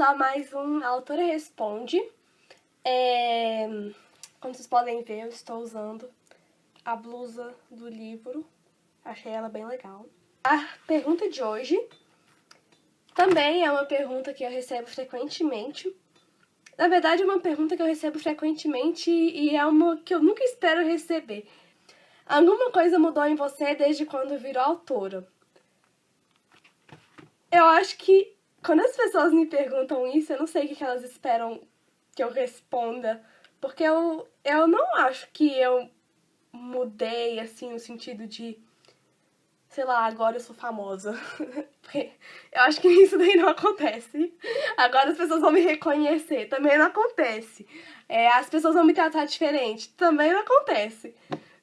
a mais um A Autora Responde. Como vocês podem ver, eu estou usando a blusa do livro. Achei ela bem legal. A pergunta de hoje também é uma pergunta que eu recebo frequentemente. Na verdade, é uma pergunta que eu recebo frequentemente e é uma que eu nunca espero receber. Alguma coisa mudou em você desde quando virou autora? Eu acho que quando as pessoas me perguntam isso, eu não sei o que elas esperam que eu responda. Porque eu não acho que eu mudei, assim, no sentido de, sei lá, agora eu sou famosa. Porque eu acho que isso daí não acontece. Agora as pessoas vão me reconhecer. Também não acontece. As pessoas vão me tratar diferente. Também não acontece.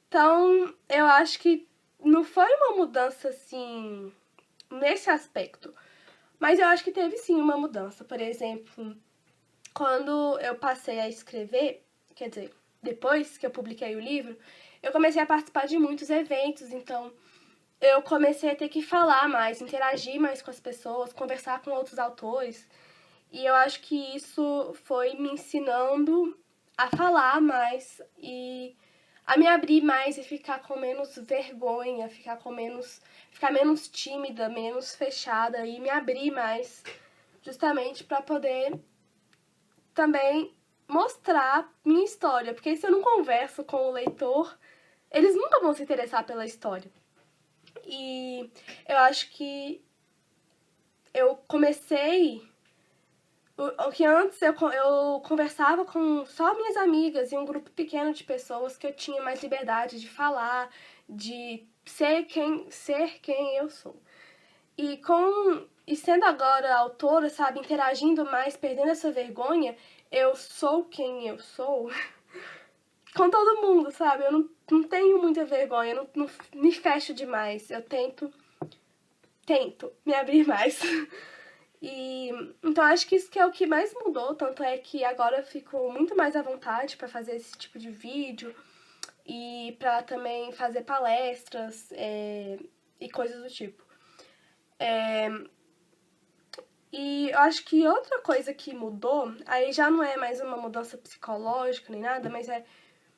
Então, eu acho que não foi uma mudança, assim, nesse aspecto. Mas eu acho que teve, sim, uma mudança. Por exemplo, quando eu passei a escrever, quer dizer, depois que eu publiquei o livro, eu comecei a participar de muitos eventos, então eu comecei a ter que falar mais, interagir mais com as pessoas, conversar com outros autores. E eu acho que isso foi me ensinando a falar mais e a me abrir mais e ficar com menos vergonha, ficar menos tímida, menos fechada e me abrir mais, justamente para poder também mostrar minha história, porque se eu não converso com o leitor, eles nunca vão se interessar pela história. E eu acho que eu comecei... O que antes eu conversava com só minhas amigas e um grupo pequeno de pessoas que eu tinha mais liberdade de falar, de ser quem eu sou. E sendo agora autora, sabe, interagindo mais, perdendo essa vergonha, eu sou quem eu sou com todo mundo, sabe? Eu não tenho muita vergonha, eu não me fecho demais, eu tento me abrir mais. Então acho que isso que é o que mais mudou, tanto é que agora eu fico muito mais à vontade pra fazer esse tipo de vídeo e pra também fazer palestras e coisas do tipo. E eu acho que outra coisa que mudou, aí já não é mais uma mudança psicológica nem nada, mas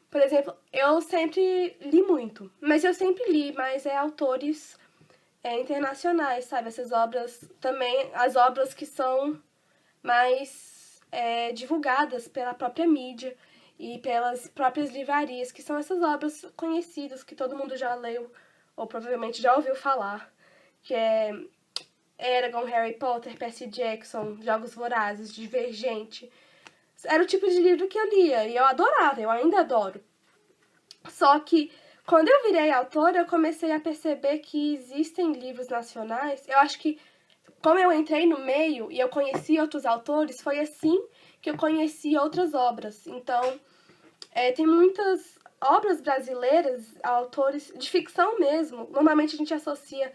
por exemplo, eu sempre li muito, mas eu sempre li mais autores internacionais, sabe? Essas obras também, as obras que são mais divulgadas pela própria mídia e pelas próprias livrarias, que são essas obras conhecidas que todo mundo já leu ou provavelmente já ouviu falar, que é Eragon, Harry Potter, Percy Jackson, Jogos Vorazes, Divergente. Era o tipo de livro que eu lia e eu adorava, eu ainda adoro. Só que quando eu virei autora, eu comecei a perceber que existem livros nacionais. Eu acho que, como eu entrei no meio e eu conheci outros autores, foi assim que eu conheci outras obras. Então, tem muitas obras brasileiras, autores de ficção mesmo. Normalmente a gente associa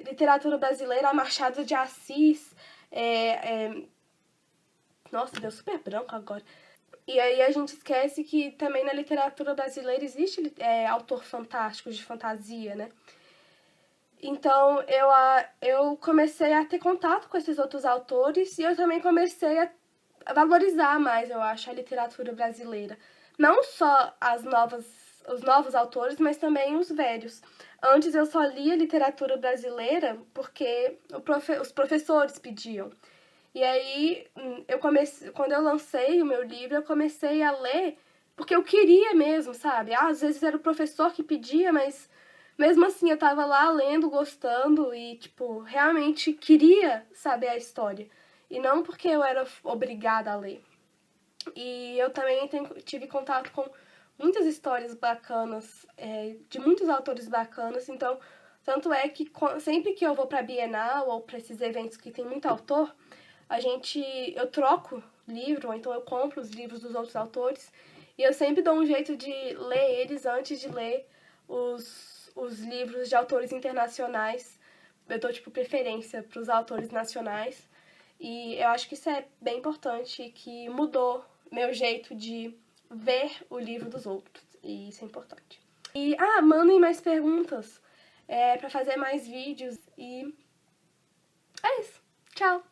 literatura brasileira a Machado de Assis. Nossa, deu super branco agora. E aí a gente esquece que também na literatura brasileira existe autor fantástico, de fantasia, né? Então eu comecei a ter contato com esses outros autores e eu também comecei a valorizar mais, eu acho, a literatura brasileira. Não só os novos autores, mas também os velhos. Antes eu só lia literatura brasileira porque os professores pediam. E aí, quando eu lancei o meu livro, eu comecei a ler porque eu queria mesmo, sabe? Às vezes era o professor que pedia, mas mesmo assim eu tava lá lendo, gostando e, tipo, realmente queria saber a história. E não porque eu era obrigada a ler. E eu também tive contato com muitas histórias bacanas, de muitos autores bacanas, então, tanto é que sempre que eu vou pra Bienal ou pra esses eventos que tem muito autor, eu troco livro, ou então eu compro os livros dos outros autores, e eu sempre dou um jeito de ler eles antes de ler os livros de autores internacionais. Eu dou, tipo, preferência pros autores nacionais, e eu acho que isso é bem importante e que mudou meu jeito de ver o livro dos outros, e isso é importante. E, mandem mais perguntas pra fazer mais vídeos, e é isso. Tchau!